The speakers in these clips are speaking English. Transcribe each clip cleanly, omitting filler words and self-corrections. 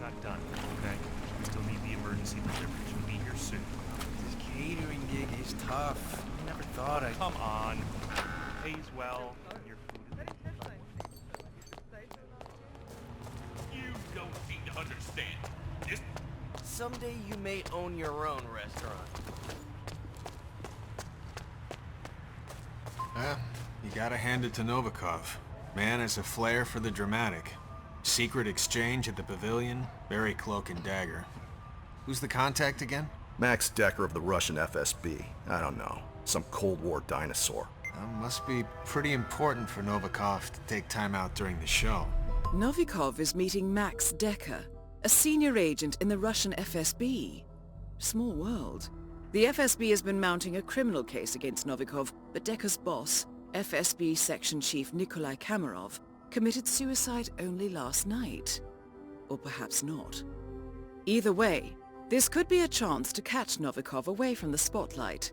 not done, okay? Still need the emergency delivery. She'll be here soon. This catering gig is tough. I never thought I'd... Come on. Pays well. Your food is... You don't seem to understand. This... Someday you may own your own restaurant. You gotta hand it to Novikov. Man has a flair for the dramatic. Secret exchange at the pavilion, very cloak and dagger. Who's the contact again? Max Decker of the Russian FSB. I don't know. Some Cold War dinosaur. Must be pretty important for Novikov to take time out during the show. Novikov is meeting Max Decker, a senior agent in the Russian FSB. Small world. The FSB has been mounting a criminal case against Novikov, but Decker's boss, FSB Section Chief Nikolai Kamarov, committed suicide only last night. Or perhaps not. Either way, this could be a chance to catch Novikov away from the spotlight.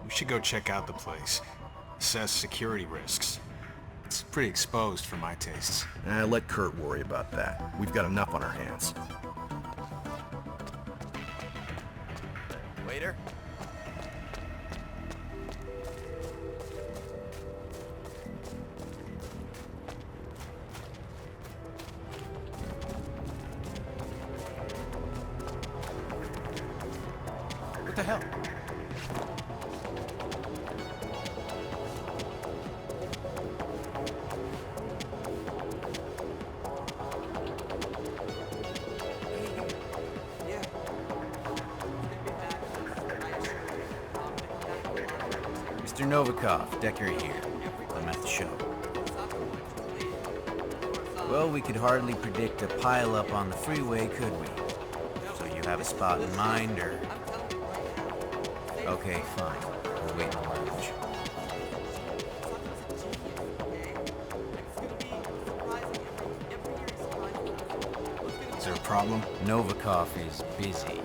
We should go check out the place. Assess security risks. It's pretty exposed for my tastes. Let Kurt worry about that. We've got enough on our hands. Waiter? What the hell? Mr. Novikov, Decker here. I'm at the show. Well, we could hardly predict a pileup on the freeway, could we? So you have a spot in mind, or...? Okay, fine. We'll wait in the lounge. Is there a problem? Novikov is busy.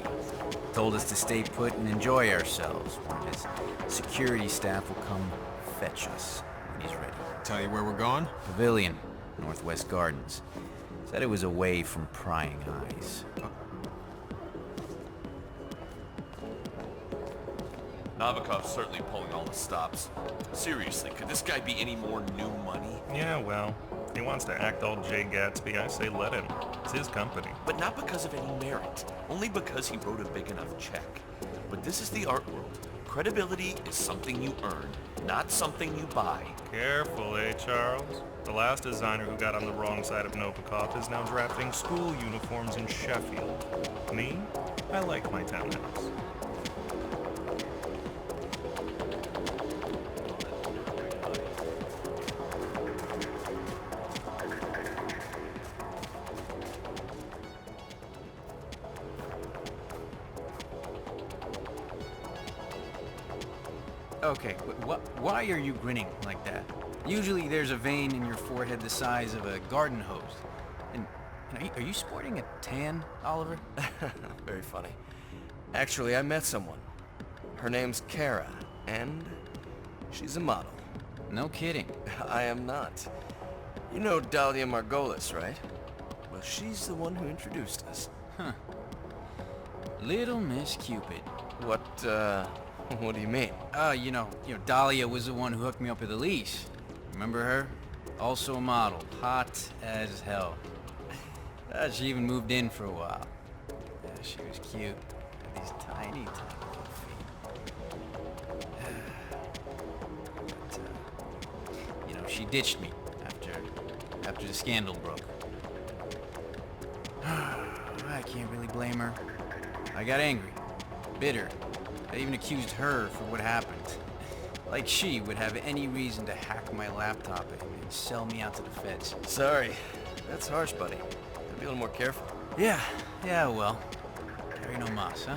Told us to stay put and enjoy ourselves. One of his security staff will come fetch us when he's ready. Tell you where we're going? Pavilion, Northwest Gardens. Said it was away from prying eyes. Novikov's certainly pulling all the stops. Seriously, could this guy be any more new money? Yeah, well, he wants to act all Jay Gatsby. I say let him. It's his company. But not because of any merit. Only because he wrote a big enough check. But this is the art world. Credibility is something you earn, not something you buy. Careful, eh, Charles? The last designer who got on the wrong side of Novikov is now drafting school uniforms in Sheffield. Me? I like my townhouse. Okay, why are you grinning like that? Usually there's a vein in your forehead the size of a garden hose. And are you sporting a tan, Oliver? Very funny. Actually, I met someone. Her name's Kara, and she's a model. No kidding. I am not. You know Dahlia Margolis, right? Well, she's the one who introduced us. Huh. Little Miss Cupid. What do you mean? You know, Dahlia was the one who hooked me up with Elise. Remember her? Also a model. Hot as hell. She even moved in for a while. Yeah, she was cute. These tiny little feet. But, she ditched me after the scandal broke. I can't really blame her. I got angry. Bitter. I even accused her for what happened. Like she would have any reason to hack my laptop and sell me out to the feds. Sorry. That's harsh, buddy. Gotta be a little more careful. Yeah, well. Carry no mas, huh?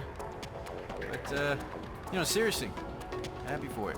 But, seriously, happy for it.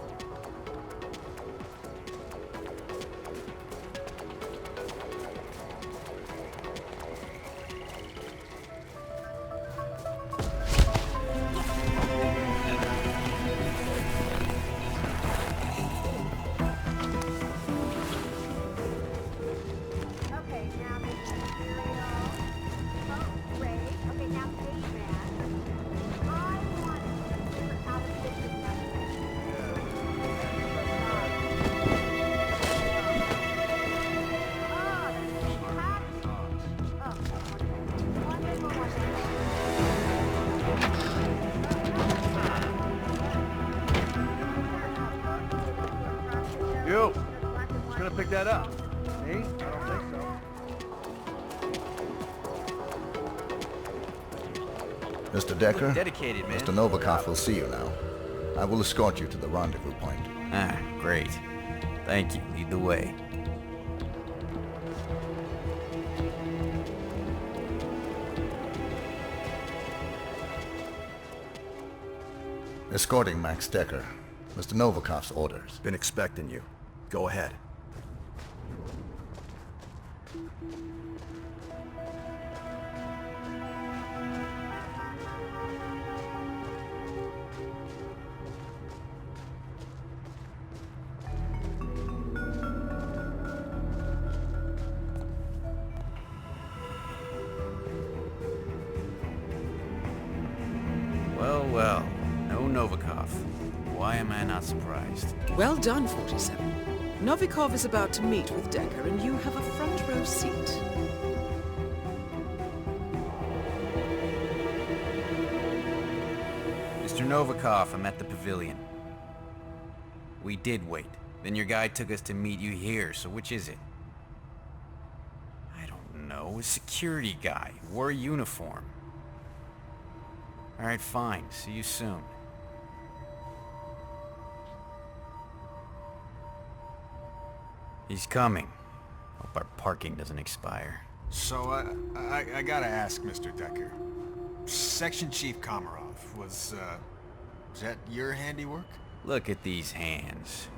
dig that up? Me? I don't think so. Mr. Decker, Dedicated, man. Mr. Novikov will see you now. I will escort you to the rendezvous point. Ah, great. Thank you. Lead the way. Escorting Max Decker. Mr. Novikov's orders. Been expecting you. Go ahead. Well, well. No Novikov. Why am I not surprised? Well done, 47. Novikov is about to meet with Decker, and you have a front row seat. Mr. Novikov, I'm at the pavilion. We did wait. Then your guy took us to meet you here, so which is it? I don't know. A security guy. Wore a uniform. Alright, fine. See you soon. He's coming. Hope our parking doesn't expire. So, I gotta ask, Mr. Decker. Section Chief Komarov, was that your handiwork? Look at these hands.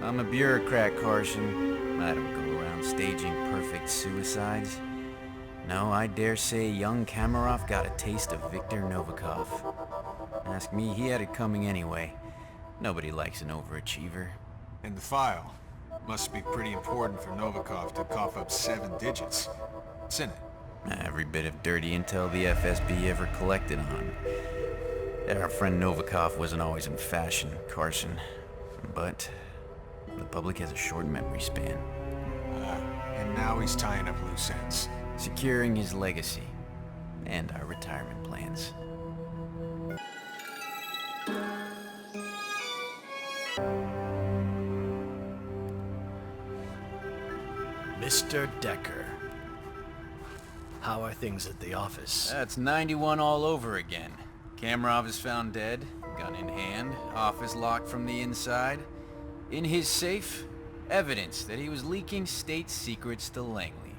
I'm a bureaucrat, Carson. I don't go around staging perfect suicides. No, I dare say young Komarov got a taste of Viktor Novikov. Ask me, he had it coming anyway. Nobody likes an overachiever. And the file. Must be pretty important for Novikov to cough up 7 digits. What's in it? Every bit of dirty intel the FSB ever collected on. Our friend Novikov wasn't always in fashion, Carson. But the public has a short memory span. And now he's tying up loose ends. Securing his legacy. And our retirement plans. Mr. Decker. How are things at the office? That's 91 all over again. Komarov is found dead, gun in hand, office locked from the inside. In his safe, evidence that he was leaking state secrets to Langley.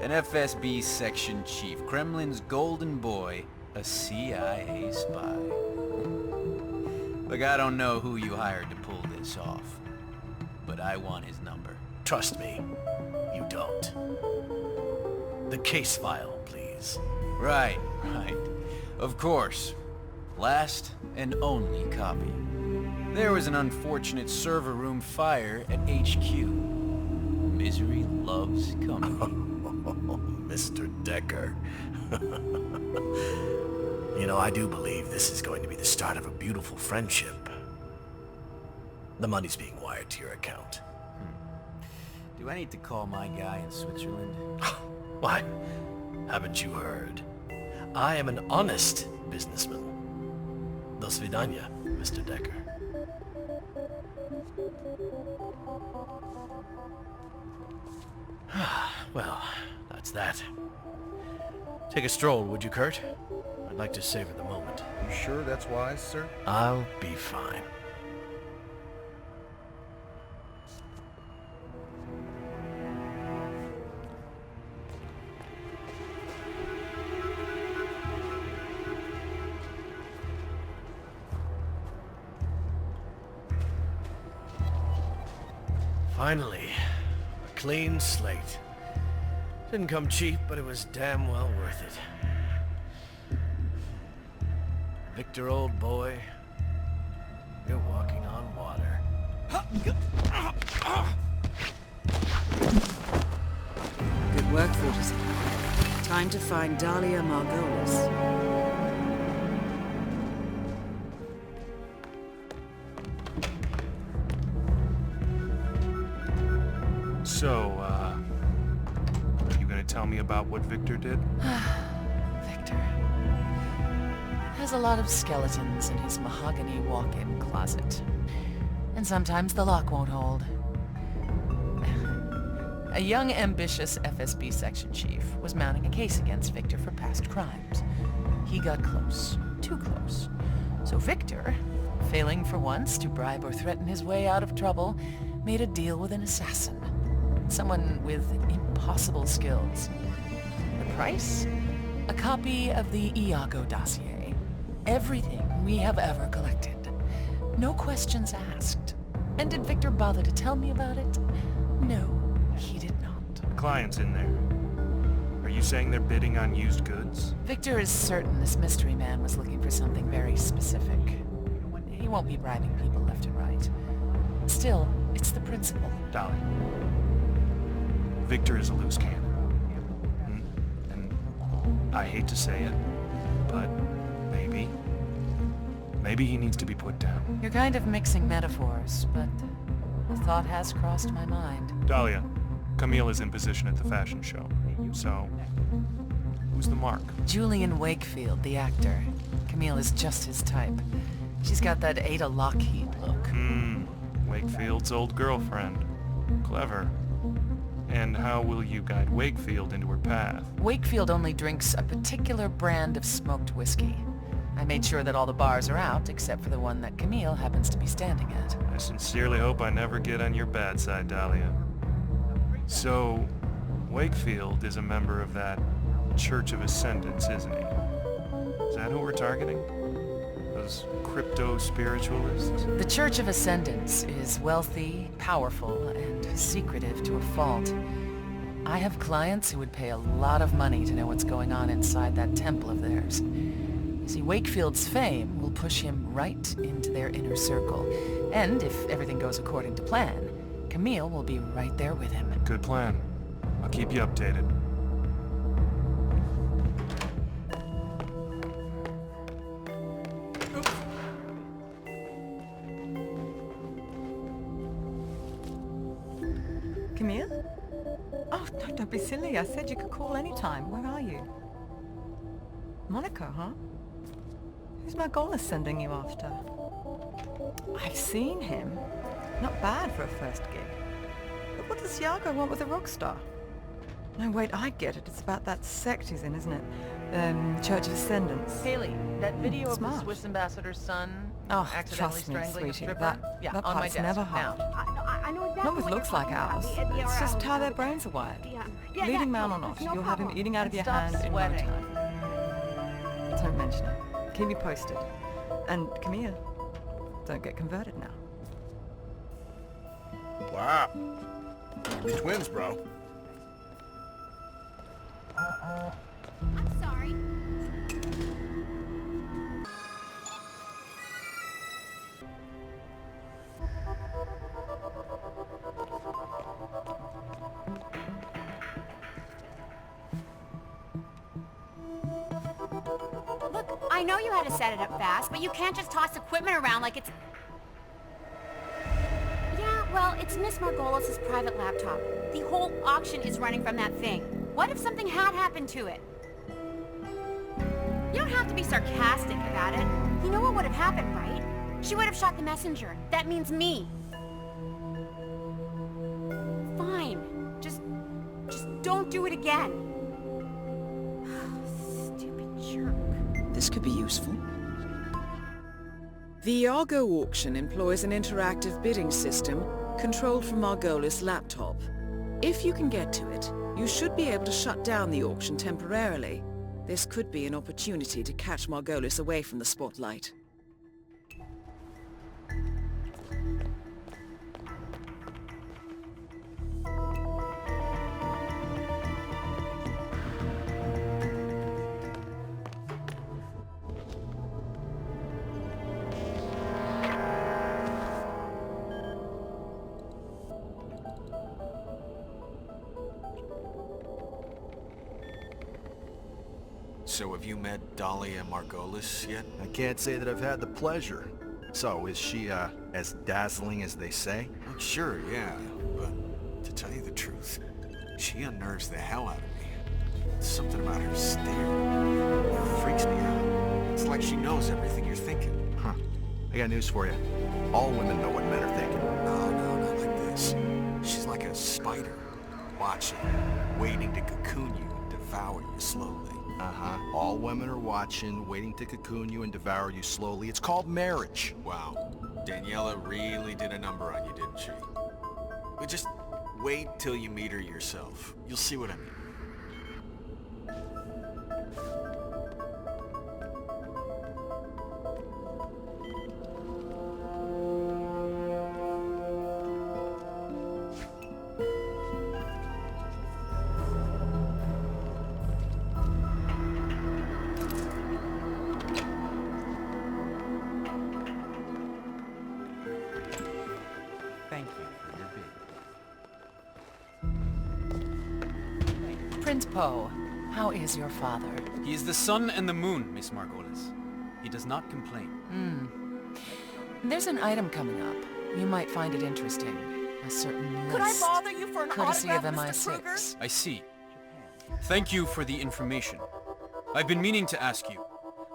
An FSB section chief, Kremlin's golden boy, a CIA spy. Look, I don't know who you hired to pull this off, but I want his number. Trust me, you don't. The case file, please. Right. Of course. Last and only copy. There was an unfortunate server room fire at HQ. Misery loves company. Mr. Decker. You know, I do believe this is going to be the start of a beautiful friendship. The money's being wired to your account. Do I need to call my guy in Switzerland? Why? Haven't you heard? I am an honest businessman. Do svidaniya, Mr. Decker. Well, that's that. Take a stroll, would you, Kurt? I'd like to savor the moment. You sure that's wise, sir? I'll be fine. Finally, a clean slate. Didn't come cheap, but it was damn well worth it. Victor, old boy, you're walking on water. Good work, 47. Time to find Dahlia Margolis. So, are you gonna tell me about what Victor did? Victor has a lot of skeletons in his mahogany walk-in closet. And sometimes the lock won't hold. A young, ambitious FSB section chief was mounting a case against Victor for past crimes. He got close, too close. So Victor, failing for once to bribe or threaten his way out of trouble, made a deal with an assassin. Someone with impossible skills. The price? A copy of the Iago dossier. Everything we have ever collected. No questions asked. And did Victor bother to tell me about it? No, he did not. The client's in there. Are you saying they're bidding on used goods? Victor is certain this mystery man was looking for something very specific. He won't be bribing people left and right. Still, it's the principle. Dolly. Victor is a loose cannon. And I hate to say it, but maybe he needs to be put down. You're kind of mixing metaphors, but the thought has crossed my mind. Dahlia, Camille is in position at the fashion show. So, who's the mark? Julian Wakefield, the actor. Camille is just his type. She's got that Ada Lockheed look. Wakefield's old girlfriend. Clever. And how will you guide Wakefield into her path? Wakefield only drinks a particular brand of smoked whiskey. I made sure that all the bars are out, except for the one that Camille happens to be standing at. I sincerely hope I never get on your bad side, Dahlia. So, Wakefield is a member of that Church of Ascendants, isn't he? Is that who we're targeting? Those crypto-spiritualists? The Church of Ascendants is wealthy, powerful, and secretive to a fault. I have clients who would pay a lot of money to know what's going on inside that temple of theirs. You see, Wakefield's fame will push him right into their inner circle. And if everything goes according to plan, Camille will be right there with him. Good plan. I'll keep you updated. Camille? Oh, no, don't be silly. I said you could call anytime. Where are you? Monaco, huh? Who's Margolis sending you after? I've seen him. Not bad for a first gig. But what does Iago want with a rock star? No, wait, I get it. It's about that sect he's in, isn't it? Church of Ascendants. Haley, that video of the Smart. Swiss ambassador's son accidentally trust me, strangling a sweetie. stripper? That on my part's desk. never Now. hard. I know exactly Not with what looks you're like talking ours. about. It's just how their brains are wired. Leading man or not, you'll have him eating out of your hand in no sweating. time. Don't mention it. Keep me posted. And Camille, don't get converted now. Wow. We twins, bro. I'm sorry. Look, I know you had to set it up fast, but you can't just toss equipment around like it's... Yeah, well, it's Miss Margolis' private laptop. The whole auction is running from that thing. What if something had happened to it? You don't have to be sarcastic about it. You know what would have happened, right? She would have shot the messenger. That means me. Fine. Just don't do it again. Stupid jerk. This could be useful. The Iago auction employs an interactive bidding system controlled from Margolis' laptop. If you can get to it, you should be able to shut down the auction temporarily. This could be an opportunity to catch Margolis away from the spotlight. So have you met Dahlia Margolis yet? I can't say that I've had the pleasure. So, is she, as dazzling as they say? Oh, sure, yeah. But to tell you the truth, she unnerves the hell out of me. Something about her stare. It freaks me out. It's like she knows everything you're thinking. Huh. I got news for you. All women know what men are thinking. No, not like this. She's like a spider. watching, waiting to cocoon you and devour you slowly. Uh-huh. All women are watching, waiting to cocoon you and devour you slowly. It's called marriage. Wow. Daniela really did a number on you, didn't she? But just wait till you meet her yourself. You'll see what I mean. Thank you for your bid. Prince Poe, how is your father? He is the sun and the moon, Miss Margolis. He does not complain. There's an item coming up. You might find it interesting. A certain list. Could I bother you for an courtesy of autograph, Mr. Kruger? MI6. I see. Thank you for the information. I've been meaning to ask you,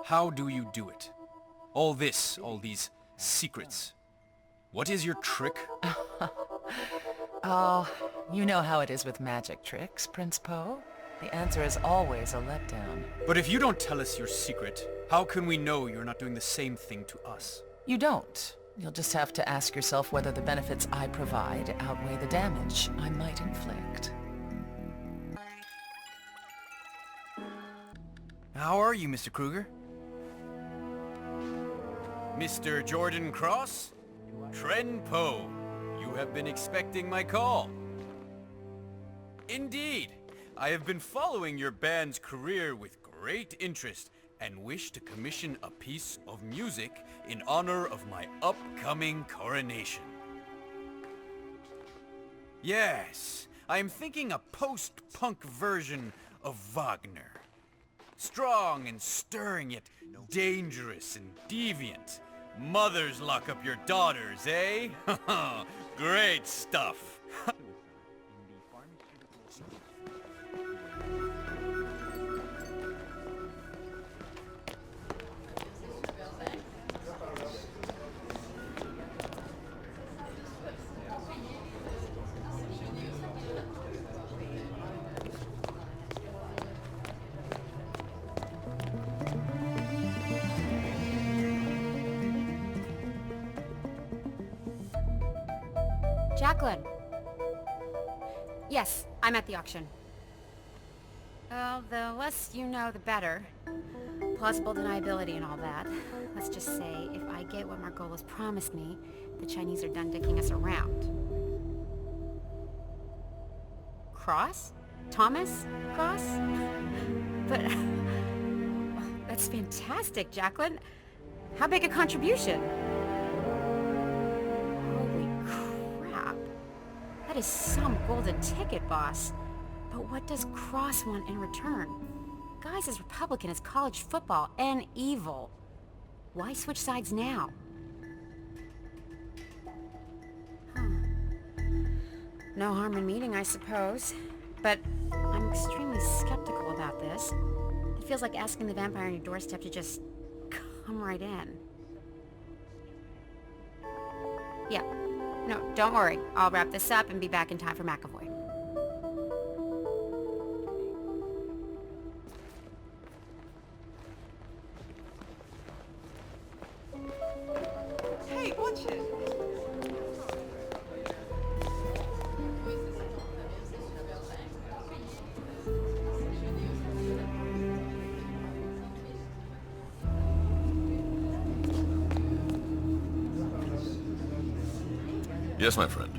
how do you do it? All these secrets. What is your trick? Oh, you know how it is with magic tricks, Prince Poe. The answer is always a letdown. But if you don't tell us your secret, how can we know you're not doing the same thing to us? You don't. You'll just have to ask yourself whether the benefits I provide outweigh the damage I might inflict. How are you, Mr. Kruger? Mr. Jordan Cross? Tren Poe, you have been expecting my call. Indeed, I have been following your band's career with great interest and wish to commission a piece of music in honor of my upcoming coronation. Yes, I am thinking a post-punk version of Wagner. Strong and stirring, yet dangerous and deviant. Mothers lock up your daughters, eh? Great stuff. Jacqueline. Yes, I'm at the auction. Well, the less you know, the better. Plausible deniability and all that. Let's just say, if I get what Margolis promised me, the Chinese are done dicking us around. Cross? Thomas Cross? But... that's fantastic, Jacqueline. How big a contribution? That is some golden ticket, boss. But what does Cross want in return? Guy's as Republican as college football and evil. Why switch sides now? No harm in meeting, I suppose. But I'm extremely skeptical about this. It feels like asking the vampire on your doorstep to just come right in. Yeah. No, don't worry. I'll wrap this up and be back in time for McAvoy. Hey, watch it. Yes, my friend.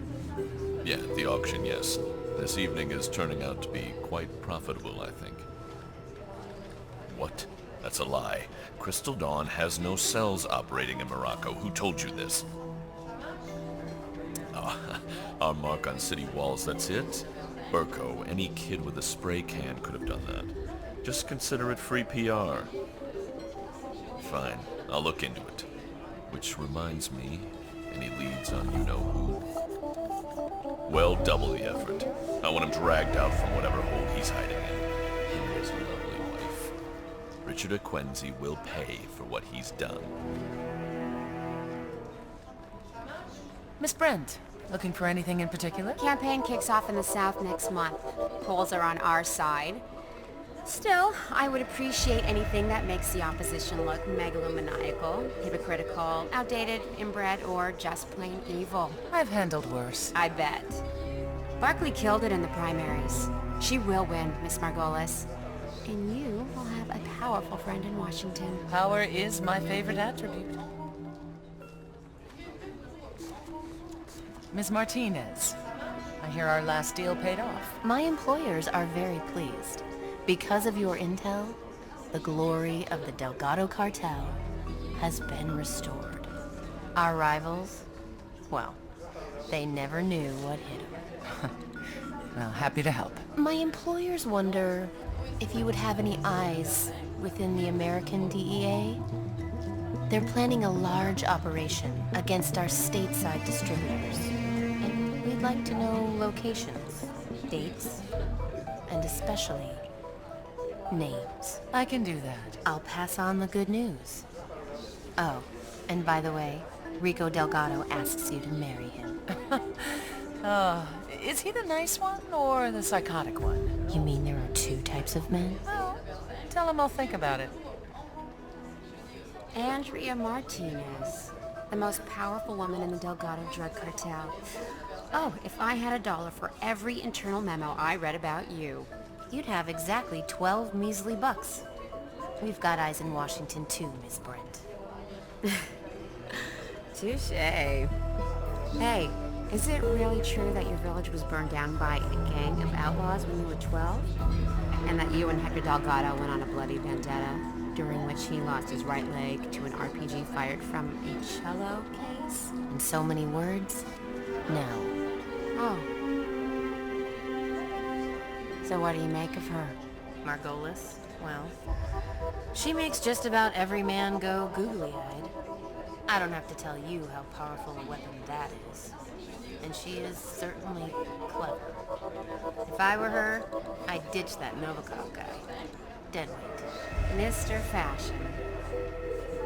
Yeah, the auction, yes. This evening is turning out to be quite profitable, I think. What? That's a lie. Crystal Dawn has no cells operating in Morocco. Who told you this? Oh, our mark on city walls, that's it? Burko, any kid with a spray can could have done that. Just consider it free PR. Fine, I'll look into it. Which reminds me, any leads on you-know-who? Well, double the effort. I want him dragged out from whatever hole he's hiding in. Him and his lovely wife. Richard Aquenzi will pay for what he's done. Miss Brent, Looking for anything in particular? Campaign kicks off in the South next month. Polls are on our side. Still, I would appreciate anything that makes the opposition look megalomaniacal, hypocritical, outdated, inbred, or just plain evil. I've handled worse. I bet. Barkley killed it in the primaries. She will win, Miss Margolis. And you will have a powerful friend in Washington. Power is my favorite attribute. Ms. Martinez, I hear our last deal paid off. My employers are very pleased. Because of your intel, the glory of the Delgado cartel has been restored. Our rivals, well, they never knew what hit them. Well, happy to help. My employers wonder if you would have any eyes within the American DEA. They're planning a large operation against our stateside distributors. And we'd like to know locations, dates, and especially names. I can do that. I'll pass on the good news. Oh, and by the way, Rico Delgado asks you to marry him. Is he the nice one or the psychotic one? You mean there are two types of men? Oh, tell him I'll think about it. Andrea Martinez, the most powerful woman in the Delgado drug cartel. Oh, if I had $1 for every internal memo I read about you. You'd have exactly 12 measly bucks. We've got eyes in Washington too, Miss Brent. Touché. Hey, is it really true that your village was burned down by a gang of outlaws when you were 12? And that you and Hector Delgado went on a bloody vendetta, during which he lost his right leg to an RPG fired from a cello case? In so many words, no. Oh. So what do you make of her? Margolis, well, she makes just about every man go googly-eyed. I don't have to tell you how powerful a weapon that is. And she is certainly clever. If I were her, I'd ditch that Novikov guy. Dead weight. Mr. Fashion.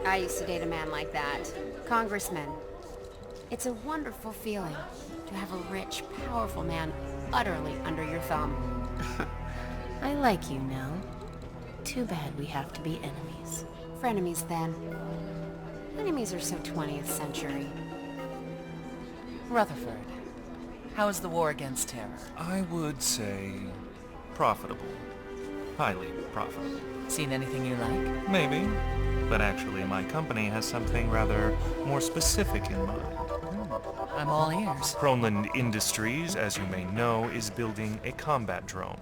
I used to date a man like that. Congressman. It's a wonderful feeling to have a rich, powerful man utterly under your thumb. I like you now. Too bad we have to be enemies. Frenemies, then. Enemies are so 20th century. Rutherford, how is the war against terror? I would say profitable. Highly profitable. Seen anything you like? Maybe. But actually, my company has something rather more specific in mind. I'm all ears. Kronland Industries, as you may know, is building a combat drone.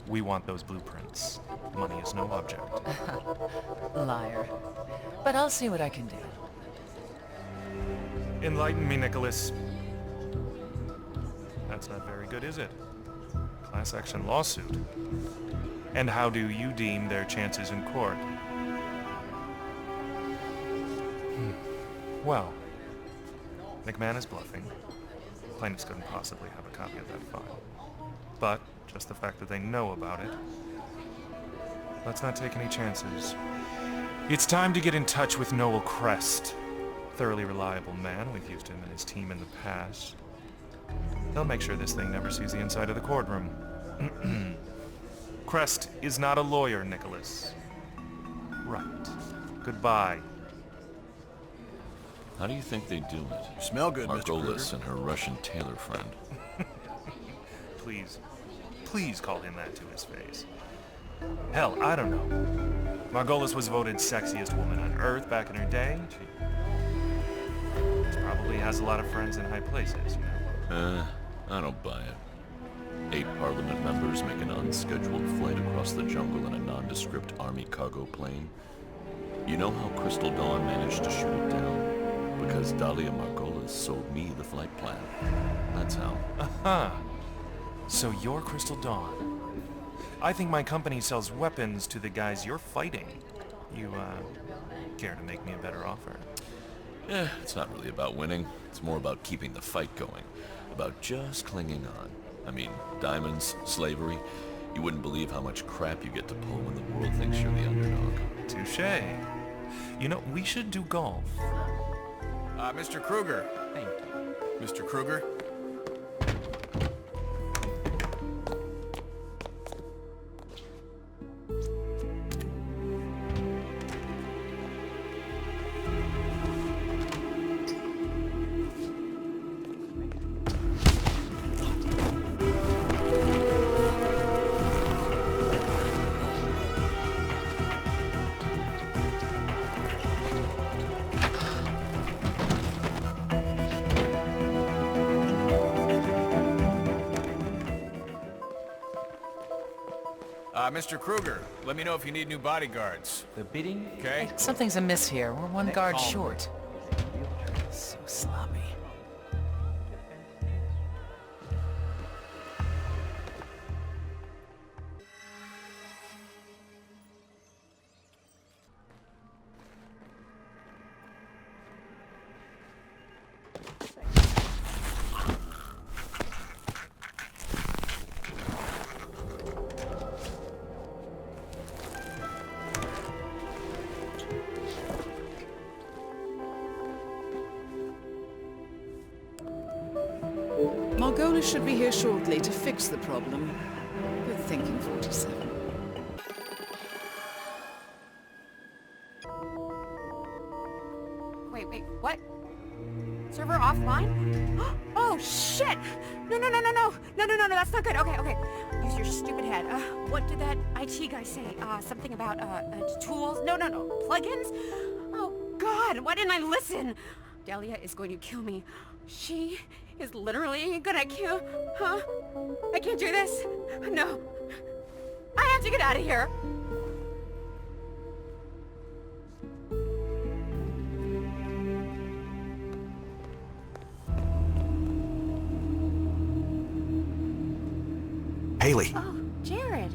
We want those blueprints. Money is no object. Liar. But I'll see what I can do. Enlighten me, Nicholas. That's not very good, is it? Class action lawsuit. And how do you deem their chances in court? Well, McMahon is bluffing. Plaintiffs couldn't possibly have a copy of that file. But just the fact that they know about it. Let's not take any chances. It's time to get in touch with Noel Crest. Thoroughly reliable man. We've used him and his team in the past. They'll make sure this thing never sees the inside of the courtroom. Crest is not a lawyer, Nicholas. Right. Goodbye. How do you think they do it? You smell good, Mr. Margolis Kruger. and her Russian tailor friend. Please call him that to his face. Hell, I don't know. Margolis was voted sexiest woman on Earth back in her day. She probably has a lot of friends in high places, you know. I don't buy it. 8 parliament members make an unscheduled flight across the jungle in a nondescript army cargo plane. You know how Crystal Dawn managed to shoot it down? Because Dahlia Margolis sold me the flight plan. That's how. Aha. So you're Crystal Dawn. I think my company sells weapons to the guys you're fighting. You, care to make me a better offer? It's not really about winning. It's more about keeping the fight going. About just clinging on. I mean, diamonds, slavery. You wouldn't believe how much crap you get to pull when the world thinks you're the underdog. Touché. You know, we should do golf. Mr. Kruger. Thank you. Mr. Kruger, Mr. Kruger, let me know if you need new bodyguards. The bidding? Okay? Something's amiss here. We're one guard Calm. short. So sloppy. Margolis should be here shortly to fix the problem. Good thinking, 47. Wait, what? Server offline? Oh, shit! No, that's not good. Okay. Use your stupid head. What did that IT guy say? Something about, tools? No. Plugins? Oh, God, why didn't I listen? Dahlia is going to kill me. She is literally gonna kill... Huh? I can't do this. No. I have to get out of here. Haley! Oh, Jared.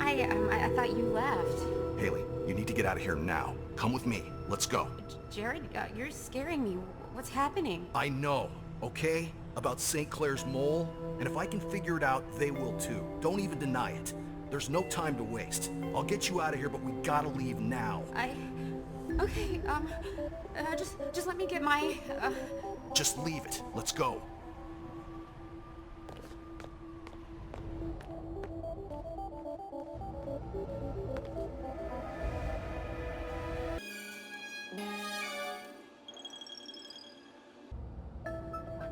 I thought you left. Haley, you need to get out of here now. Come with me. Let's go. Jared, you're scaring me. What's happening? I know, okay? About St. Clair's mole. And if I can figure it out, they will too. Don't even deny it. There's no time to waste. I'll get you out of here, but we gotta leave now. Okay, just let me get my, Just leave it. Let's go.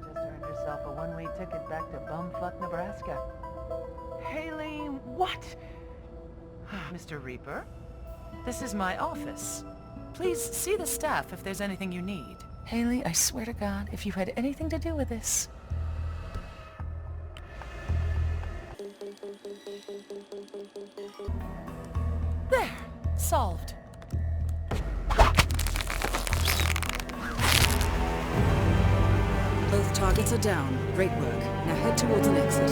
Just earned yourself a one-way ticket back to bumfuck Nebraska. Haley, what? Mr. Reaper, this is my office. Please see the staff if there's anything you need. Haley, I swear to God, if you had anything to do with this... There! Solved. Both targets are down. Great work. Now head towards an exit.